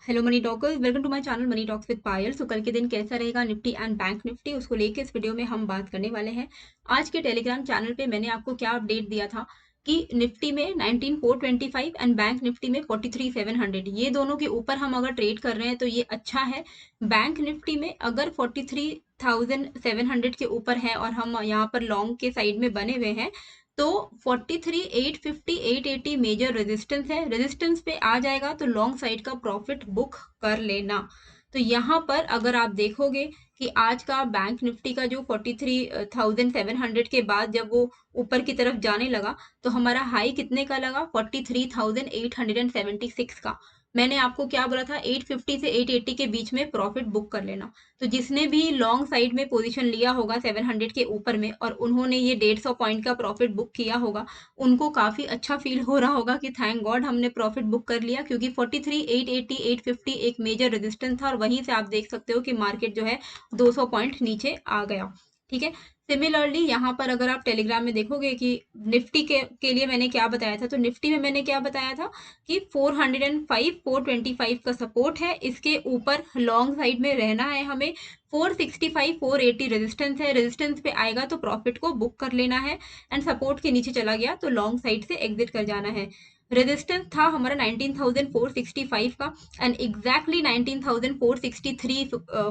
Hello money talkers, welcome to my channel money talks with Payal. So कल के दिन कैसा रहेगा निफ्टी एंड बैंक निफ्टी, उसको लेके इस वीडियो में हम बात करने वाले हैं। आज के टेलीग्राम चैनल पे मैंने आपको क्या अपडेट दिया था कि निफ्टी में 19425 एंड बैंक निफ्टी में 43700, ये दोनों के ऊपर हम अगर ट्रेड कर रहे हैं तो ये अच्छा है। बैंक निफ्टी में अगर 43700 के ऊपर है और हम यहाँ पर लॉन्ग के साइड में बने हुए हैं तो 43,850 880 मेजर रेजिस्टेंस है। रेजिस्टेंस पे आ जाएगा तो लॉन्ग साइड का प्रॉफिट बुक कर लेना। तो यहाँ पर अगर आप देखोगे कि आज का बैंक निफ्टी का जो 43,700 के बाद जब वो ऊपर की तरफ जाने लगा तो हमारा हाई कितने का लगा, 43,876 का। मैंने आपको क्या बोला था, 850 से 880 के बीच में प्रॉफिट बुक कर लेना। तो जिसने भी लॉन्ग साइड में पोजीशन लिया होगा 700 के ऊपर में और उन्होंने ये 150 पॉइंट का प्रॉफिट बुक किया होगा, उनको काफी अच्छा फील हो रहा होगा कि थैंक गॉड हमने प्रॉफिट बुक कर लिया, क्योंकि 43 880 850 एक मेजर रेजिस्टेंस था और वहीं से आप देख सकते हो कि मार्केट जो है 200 पॉइंट नीचे आ गया। ठीक है। सिमिलरली यहाँ पर अगर आप टेलीग्राम में देखोगे कि निफ्टी के लिए मैंने क्या बताया था, तो निफ्टी में मैंने क्या बताया था कि 405 425 का सपोर्ट है, इसके ऊपर लॉन्ग साइड में रहना है हमें। 465 480 रेजिस्टेंस है, रेजिस्टेंस पे आएगा तो प्रॉफिट को बुक कर लेना है एंड सपोर्ट के नीचे चला गया तो लॉन्ग साइड से एग्जिट कर जाना है। रेजिस्टेंस था हमारा 19,465 का एंड एग्जैक्टली 19,463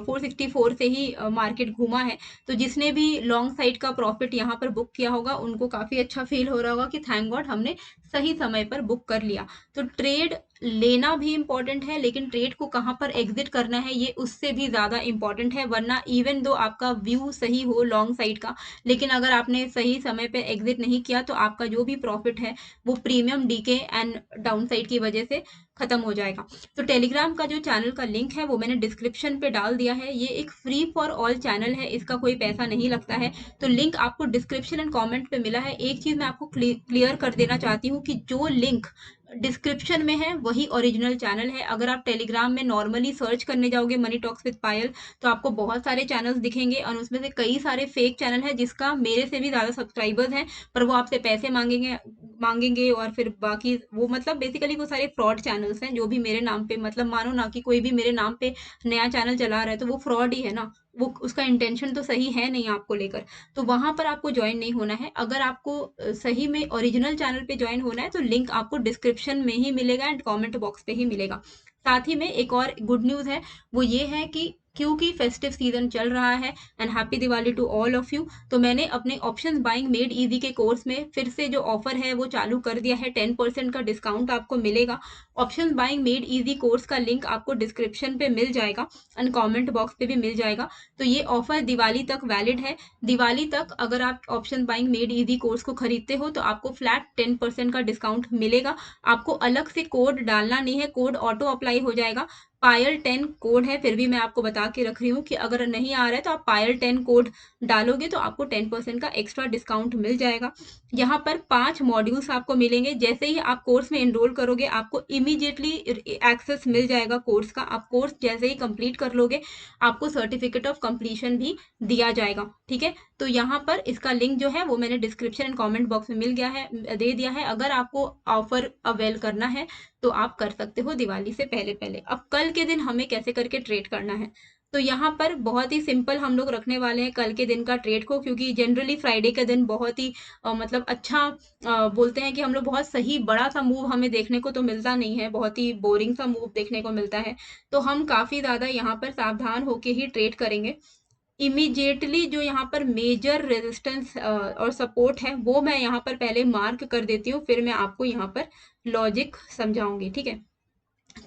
464 से ही मार्केट घूमा है। तो जिसने भी लॉन्ग साइड का प्रॉफिट यहाँ पर बुक किया होगा उनको काफी अच्छा फील हो रहा होगा कि थैंक गॉड हमने सही समय पर बुक कर लिया। तो ट्रेड लेना भी इंपॉर्टेंट है, लेकिन ट्रेड को कहाँ पर एग्जिट करना है ये उससे भी ज्यादा इंपॉर्टेंट है। वरना इवन दो आपका व्यू सही हो लॉन्ग साइड का, लेकिन अगर आपने सही समय पे एग्जिट नहीं किया तो आपका जो भी प्रॉफिट है वो premium DK and down side की वजह से खत्म हो जाएगा। तो टेलीग्राम का जो चैनल का लिंक है वो मैंने डिस्क्रिप्शन पे डाल दिया है। ये एक फ्री फॉर ऑल चैनल है, इसका कोई पैसा नहीं लगता है। तो लिंक आपको डिस्क्रिप्शन एंड कमेंट पे मिला है। एक चीज मैं आपको क्लियर कर देना चाहती हूँ कि जो लिंक डिस्क्रिप्शन में है वही ओरिजिनल चैनल है। अगर आप टेलीग्राम में नॉर्मली सर्च करने जाओगे मनी टॉक्स विद पायल तो आपको बहुत सारे चैनल्स दिखेंगे और उसमें से कई सारे फेक चैनल है जिसका मेरे से भी ज्यादा सब्सक्राइबर्स हैं, पर वो आपसे पैसे मांगेंगे और फिर बाकी वो मतलब बेसिकली वो सारे फ्रॉड चैनल्स हैं जो भी मेरे नाम पे, मतलब मानो ना कि कोई भी मेरे नाम पे नया चैनल चला रहा है तो वो फ्रॉड ही है ना, वो उसका इंटेंशन तो सही है नहीं आपको लेकर। तो वहां पर आपको ज्वाइन नहीं होना है। अगर आपको सही में ओरिजिनल चैनल पे ज्वाइन होना है तो लिंक आपको डिस्क्रिप्शन में ही मिलेगा एंड कमेंट बॉक्स पे ही मिलेगा। साथ ही में एक और गुड न्यूज है, वो ये है कि क्योंकि फेस्टिव सीजन चल रहा है and happy Diwali to all of you, तो मैंने अपने ऑप्शंस बाइंग मेड इजी के कोर्स में फिर से जो ऑफर है वो चालू कर दिया है। 10% का डिस्काउंट आपको मिलेगा। Options buying made easy course का लिंक आपको डिस्क्रिप्शन पे मिल जाएगा एंड कमेंट बॉक्स पे भी मिल जाएगा। तो ये ऑफर दिवाली तक वैलिड है। दिवाली तक अगर आप option buying made easy course को खरीदते हो तो आपको फ्लैट 10% का डिस्काउंट मिलेगा। आपको अलग से कोड डालना नहीं है, कोड ऑटो अप्लाई हो जाएगा। पायल 10 कोड है, फिर भी मैं आपको बता के रख रही हूँ कि अगर नहीं आ रहा है तो आप पायल 10 कोड डालोगे तो आपको 10% का एक्स्ट्रा डिस्काउंट मिल जाएगा। यहाँ पर 5 मॉड्यूल्स आपको मिलेंगे। जैसे ही आप कोर्स में एनरोल करोगे आपको इमीडिएटली एक्सेस मिल जाएगा कोर्स का। आप कोर्स जैसे ही कंप्लीट कर लोगे आपको सर्टिफिकेट ऑफ कंप्लीशन भी दिया जाएगा। ठीक है। तो यहाँ पर इसका लिंक जो है वो मैंने डिस्क्रिप्शन एंड कमेंट बॉक्स में दे दिया है। अगर आपको ऑफर अवेल करना है तो आप कर सकते हो दिवाली से पहले पहले। अब कल के दिन हमें कैसे करके ट्रेड करना है, तो यहाँ पर बहुत ही सिंपल हम लोग रखने वाले हैं कल के दिन का ट्रेड को, क्योंकि जनरली फ्राइडे के दिन बहुत ही मतलब अच्छा बोलते हैं कि हम लोग बहुत सही बड़ा सा मूव हमें देखने को तो मिलता नहीं है, बहुत ही बोरिंग सा मूव देखने को मिलता है। तो हम काफी ज्यादा यहाँ पर सावधान होके ही ट्रेड करेंगे। इमीडिएटली जो यहाँ पर मेजर रेजिस्टेंस और सपोर्ट है वो मैं यहाँ पर पहले मार्क कर देती हूँ, फिर मैं आपको यहाँ पर लॉजिक समझाऊंगी। ठीक है।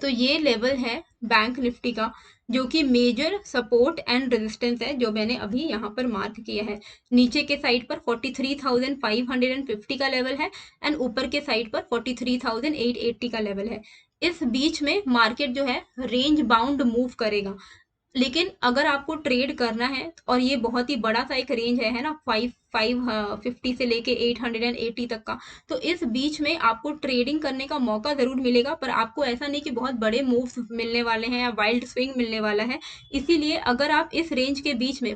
तो ये लेवल है बैंक निफ्टी का जो कि मेजर सपोर्ट एंड रेजिस्टेंस है, जो मैंने अभी यहाँ पर मार्क किया है। नीचे के साइड पर 43,550 का लेवल है एंड ऊपर के साइड पर 43,880 का लेवल है। इस बीच में मार्केट जो है रेंज बाउंड मूव करेगा। लेकिन अगर आपको ट्रेड करना है और ये बहुत ही बड़ा सा एक रेंज है ना, 550 से लेके 880 तक का, तो इस बीच में आपको ट्रेडिंग करने का मौका जरूर मिलेगा, पर आपको ऐसा नहीं कि बहुत बड़े मूव्स मिलने वाले हैं या वाइल्ड स्विंग मिलने वाला है। इसीलिए अगर आप इस रेंज के बीच में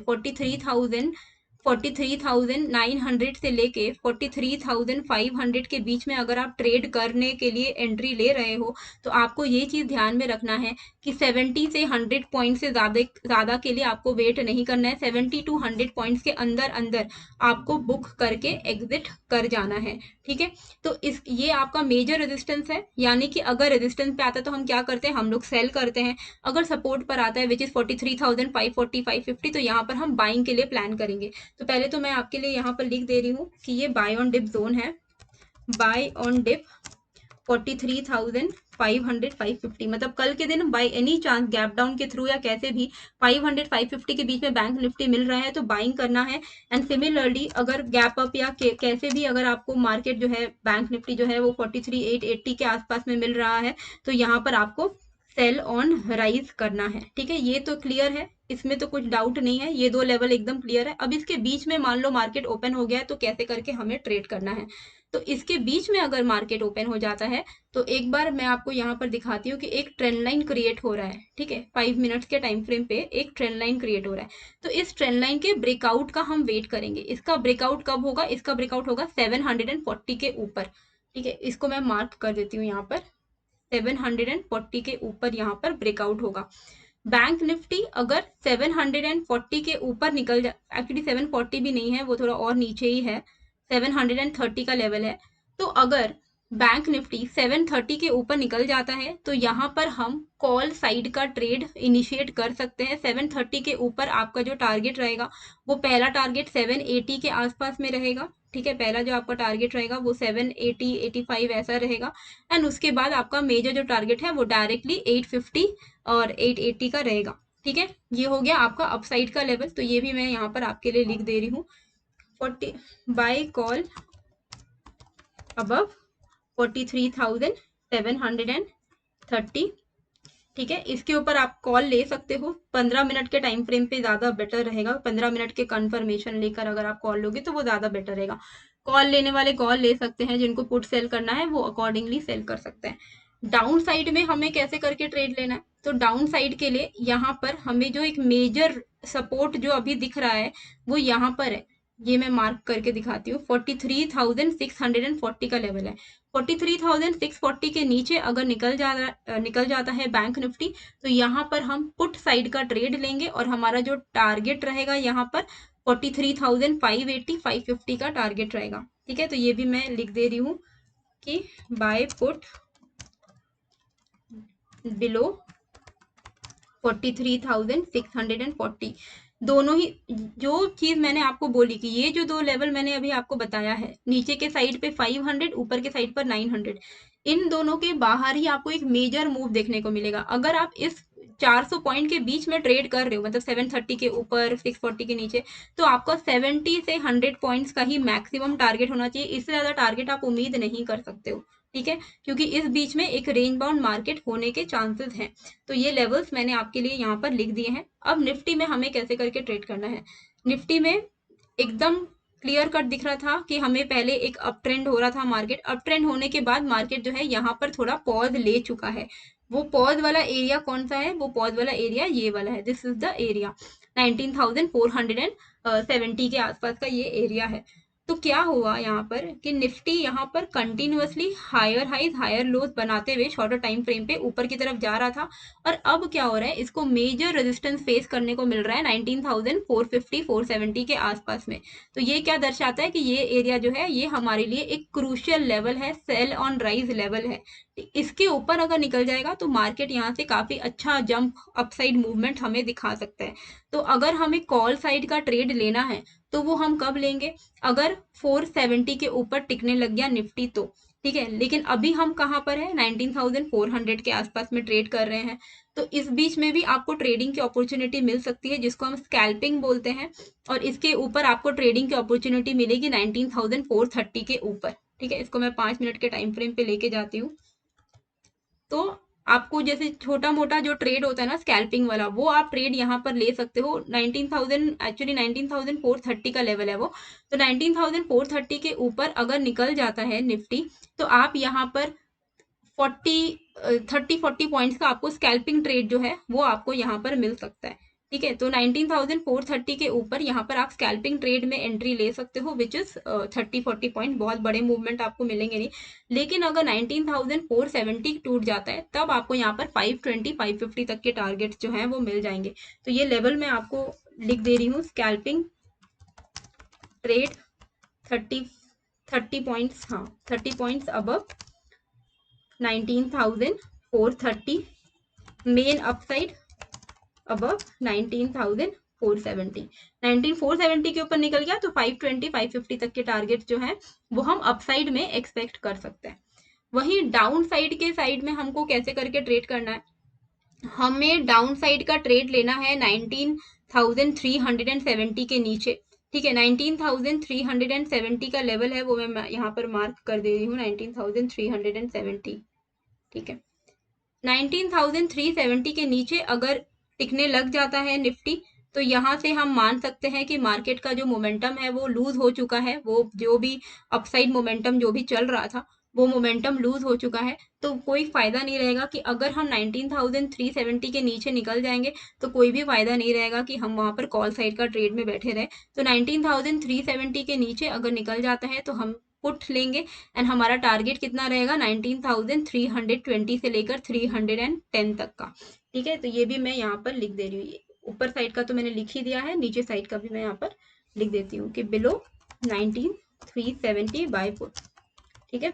43,900 से लेके 43,500 के बीच में अगर आप ट्रेड करने के लिए एंट्री ले रहे हो तो आपको ये चीज़ ध्यान में रखना है कि 70 से 100 पॉइंट से ज़्यादा के लिए आपको वेट नहीं करना है। 70 to 100 पॉइंट्स के अंदर अंदर आपको बुक करके एग्जिट कर जाना है, ठीक है। तो ये आपका मेजर रेजिस्टेंस है, यानी कि अगर रेजिस्टेंस पे आता है तो हम क्या करते हैं, हम लोग सेल करते हैं। अगर सपोर्ट पर आता है विच इज 43,540 550 तो यहाँ पर हम बाइंग के लिए प्लान करेंगे। तो पहले तो मैं आपके लिए यहाँ पर लिख दे रही हूँ कि ये बाय ऑन डिप जोन है, बाय ऑन डिप 43,500 550, मतलब कल के दिन by any chance gap down के थ्रू या कैसे भी 500 550 के बीच में बैंक निफ्टी मिल रहा है तो बाइंग करना है। एंड सिमिलरली अगर गैप अप या कैसे भी अगर आपको मार्केट जो है बैंक निफ्टी जो है वो 43,880 के आसपास में मिल रहा है तो यहाँ पर आपको सेल ऑन राइज करना है, ठीक है। ये तो क्लियर है, इसमें तो कुछ डाउट नहीं है, ये दो लेवल एकदम क्लियर है। अब इसके बीच में मान लो मार्केट ओपन हो गया है तो कैसे करके हमें ट्रेड करना है। तो इसके बीच में अगर मार्केट ओपन हो जाता है तो एक बार मैं आपको यहाँ पर दिखाती हूँ कि एक ट्रेंड लाइन क्रिएट हो रहा है, ठीक है। 5 मिनट्स के टाइम फ्रेम पे एक ट्रेंड लाइन क्रिएट हो रहा है, तो इस ट्रेंड लाइन के ब्रेकआउट का हम वेट करेंगे। इसका ब्रेकआउट कब होगा, इसका ब्रेकआउट होगा 740 के ऊपर, ठीक है। इसको मैं मार्क कर देती हूँ यहाँ पर, 740 के ऊपर यहाँ पर ब्रेकआउट होगा। बैंक निफ्टी अगर 740 के ऊपर निकल जा, एक्चुअली 740 भी नहीं है, वो थोड़ा और नीचे ही है, 730 का लेवल है। तो अगर बैंक निफ्टी 730 के ऊपर निकल जाता है तो यहाँ पर हम कॉल साइड का ट्रेड इनिशिएट कर सकते हैं। 730 के ऊपर आपका जो टारगेट रहेगा वो पहला टारगेट 780 के आसपास में रहेगा, ठीक है। पहला जो आपका टारगेट रहेगा वो 780 85 ऐसा रहेगा। एंड उसके बाद आपका मेजर जो टारगेट है वो डायरेक्टली 850 और 880 का रहेगा, ठीक है। ये हो गया आपका अपसाइड का लेवल, तो ये भी मैं यहाँ पर आपके लिए लिख दे रही हूँ। 40 बाय कॉल अबव 43,730, ठीक है। इसके ऊपर आप कॉल ले सकते हो, 15 मिनट के टाइम फ्रेम पे ज़्यादा बेटर रहेगा। 15 मिनट के कंफर्मेशन लेकर अगर आप कॉल लोगे तो वो ज़्यादा बेटर रहेगा। कॉल लेने वाले कॉल ले सकते हैं, जिनको पुट सेल करना है वो अकॉर्डिंगली सेल कर सकते हैं। डाउन साइड में हमें कैसे करके ट्रेड लेना है, तो डाउन साइड के लिए यहाँ पर हमें जो एक मेजर सपोर्ट जो अभी दिख रहा है वो यहाँ पर है, ये मैं मार्क करके दिखाती हूँ। 43,640 का लेवल है। 43,640 के नीचे अगर निकल जाता है बैंक निफ्टी तो यहाँ पर हम पुट साइड का ट्रेड लेंगे और हमारा जो टारगेट रहेगा यहाँ पर 43,580 550 का टारगेट रहेगा, ठीक है। तो ये भी मैं लिख दे रही हूँ कि बाय पुट बिलो 43,640। दोनों ही जो चीज मैंने आपको बोली कि ये जो दो लेवल मैंने अभी आपको बताया है, नीचे के साइड पे 500, ऊपर के साइड पर 900, इन दोनों के बाहर ही आपको एक मेजर मूव देखने को मिलेगा। अगर आप इस 400 पॉइंट के बीच में ट्रेड कर रहे हो, मतलब 730 के ऊपर 640 के नीचे, तो आपका 70 से 100 पॉइंट्स का ही मैक्सिमम टारगेट होना चाहिए। इससे ज्यादा टारगेट आप उम्मीद नहीं कर सकते हो, ठीक है, क्योंकि इस बीच में एक रेंज बाउंड मार्केट होने के चांसेस हैं। तो ये लेवल्स मैंने आपके लिए यहाँ पर लिख दिए हैं। अब निफ्टी में हमें कैसे करके ट्रेड करना है, निफ्टी में एकदम क्लियर कट दिख रहा था कि हमें पहले एक अप ट्रेंड हो रहा था मार्केट, अप ट्रेंड होने के बाद मार्केट जो है यहाँ पर थोड़ा पॉज ले चुका है। वो पॉज वाला एरिया कौन सा है, वो पॉज वाला एरिया ये वाला है, दिस इज द एरिया 19,470 के आसपास का ये एरिया है। तो क्या हुआ यहाँ पर कि निफ्टी यहाँ पर continuously higher highs higher lows बनाते हुए शॉर्टर टाइम फ्रेम पे ऊपर की तरफ जा रहा था, और अब क्या हो रहा है, इसको मेजर रेजिस्टेंस फेस करने को मिल रहा है 19,450 470 के आसपास में। तो ये क्या दर्शाता है कि ये एरिया जो है ये हमारे लिए एक क्रूशियल लेवल है, सेल ऑन राइज लेवल है। इसके ऊपर अगर निकल जाएगा तो मार्केट यहाँ से काफी अच्छा जंप अपसाइड मूवमेंट हमें दिखा सकता है। तो अगर हमें कॉल साइड का ट्रेड लेना है तो वो हम कब लेंगे, अगर 470 के ऊपर टिकने लग गया निफ्टी तो, ठीक है। लेकिन अभी हम कहाँ पर है, 19,400 के आसपास में ट्रेड कर रहे हैं। तो इस बीच में भी आपको ट्रेडिंग की अपॉर्चुनिटी मिल सकती है, जिसको हम स्कैल्पिंग बोलते हैं, और इसके ऊपर आपको ट्रेडिंग की अपॉर्चुनिटी मिलेगी 19,430 के ऊपर, ठीक है। इसको मैं 5 मिनट के टाइम फ्रेम पे लेके जाती हूँ। तो आपको जैसे छोटा मोटा जो ट्रेड होता है ना स्कैल्पिंग वाला, वो आप ट्रेड यहाँ पर ले सकते हो। 19,000 एक्चुअली 19,430 का लेवल है वो, तो 19,430 के ऊपर अगर निकल जाता है निफ्टी तो आप यहाँ पर 30-40 पॉइंट्स का आपको स्कैल्पिंग ट्रेड जो है वो आपको यहाँ पर मिल सकता है, ठीक है, तो 19,430 के ऊपर यहाँ पर आप स्कैल्पिंग ट्रेड में एंट्री ले सकते हो, विच इज 30-40 पॉइंट, बहुत बड़े मूवमेंट आपको मिलेंगे नहीं। लेकिन अगर 19,470 टूट जाता है तब आपको यहाँ पर 520-550 तक के टारगेट जो हैं वो मिल जाएंगे। तो ये लेवल मैं आपको लिख दे रही हूँ, स्कैल्पिंग ट्रेड 30 पॉइंट्स, हाँ 30 points above 19,430, main upside above 19,470। 19,470 के ऊपर निकल गया तो 520-550 तक के टारगेट जो है वो हम अपसाइड में एक्सपेक्ट कर सकते हैं। वहीं डाउन साइड के साइड में हमको कैसे करके ट्रेड करना है, हमें डाउन साइड का ट्रेड लेना है 19,370 के नीचे। ठीक है, 19,370 का लेवल है वो मैं यहाँ पर मार्क कर दे रही हूँ, 19,370। ठीक है, 19,370 के नीचे अगर टिकने लग जाता है निफ्टी, तो यहाँ से हम मान सकते हैं कि मार्केट का जो मोमेंटम है वो लूज हो चुका है, वो जो भी अपसाइड मोमेंटम जो भी चल रहा था वो मोमेंटम लूज हो चुका है। तो कोई फायदा नहीं रहेगा कि अगर हम 19,370 के नीचे निकल जाएंगे तो कोई भी फायदा नहीं रहेगा कि हम वहां पर कॉल साइड का ट्रेड में बैठे रहे। तो 19,370 के नीचे अगर निकल जाता है तो हम पुट लेंगे, एंड हमारा टारगेट कितना रहेगा 19,320 से लेकर 310 तक का। ठीक है, तो ये भी मैं यहाँ पर लिख दे रही हूँ, ऊपर साइड का तो मैंने लिख ही दिया है, नीचे साइड का भी मैं यहाँ पर लिख देती हूँ कि बिलो 19,370/4। ठीक है,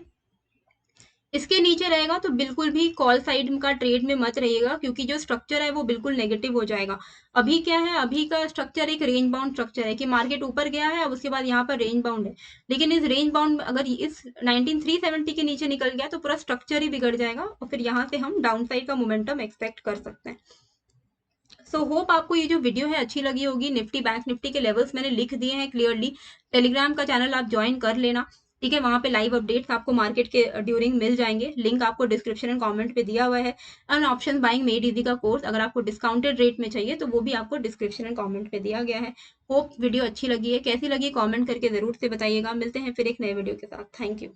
इसके नीचे रहेगा तो बिल्कुल भी कॉल साइड का ट्रेड में मत रहिएगा, क्योंकि जो स्ट्रक्चर है वो बिल्कुल नेगेटिव हो जाएगा। अभी क्या है, अभी का स्ट्रक्चर एक रेंज बाउंड स्ट्रक्चर है कि मार्केट ऊपर गया है, अब उसके बाद यहाँ पर रेंज बाउंड है। लेकिन इस रेंज बाउंड अगर इस 19,370 के नीचे निकल गया तो पूरा स्ट्रक्चर ही बिगड़ जाएगा, और फिर यहाँ से हम डाउन साइड का मोमेंटम एक्सपेक्ट कर सकते हैं। सो होप आपको ये जो वीडियो है अच्छी लगी होगी। निफ्टी बैंक निफ्टी के लेवल्स मैंने लिख दिए हैं क्लियरली। टेलीग्राम का चैनल आप ज्वाइन कर लेना, ठीक है, वहां पे लाइव अपडेट्स आपको मार्केट के ड्यूरिंग मिल जाएंगे। लिंक आपको डिस्क्रिप्शन एंड कमेंट पे दिया हुआ है। And option buying made easy का कोर्स अगर आपको डिस्काउंटेड रेट में चाहिए तो वो भी आपको डिस्क्रिप्शन एंड कमेंट पे दिया गया है। होप वीडियो अच्छी लगी है, कैसी लगी कमेंट करके जरूर से बताइएगा। मिलते हैं फिर एक नए वीडियो के साथ। Thank you.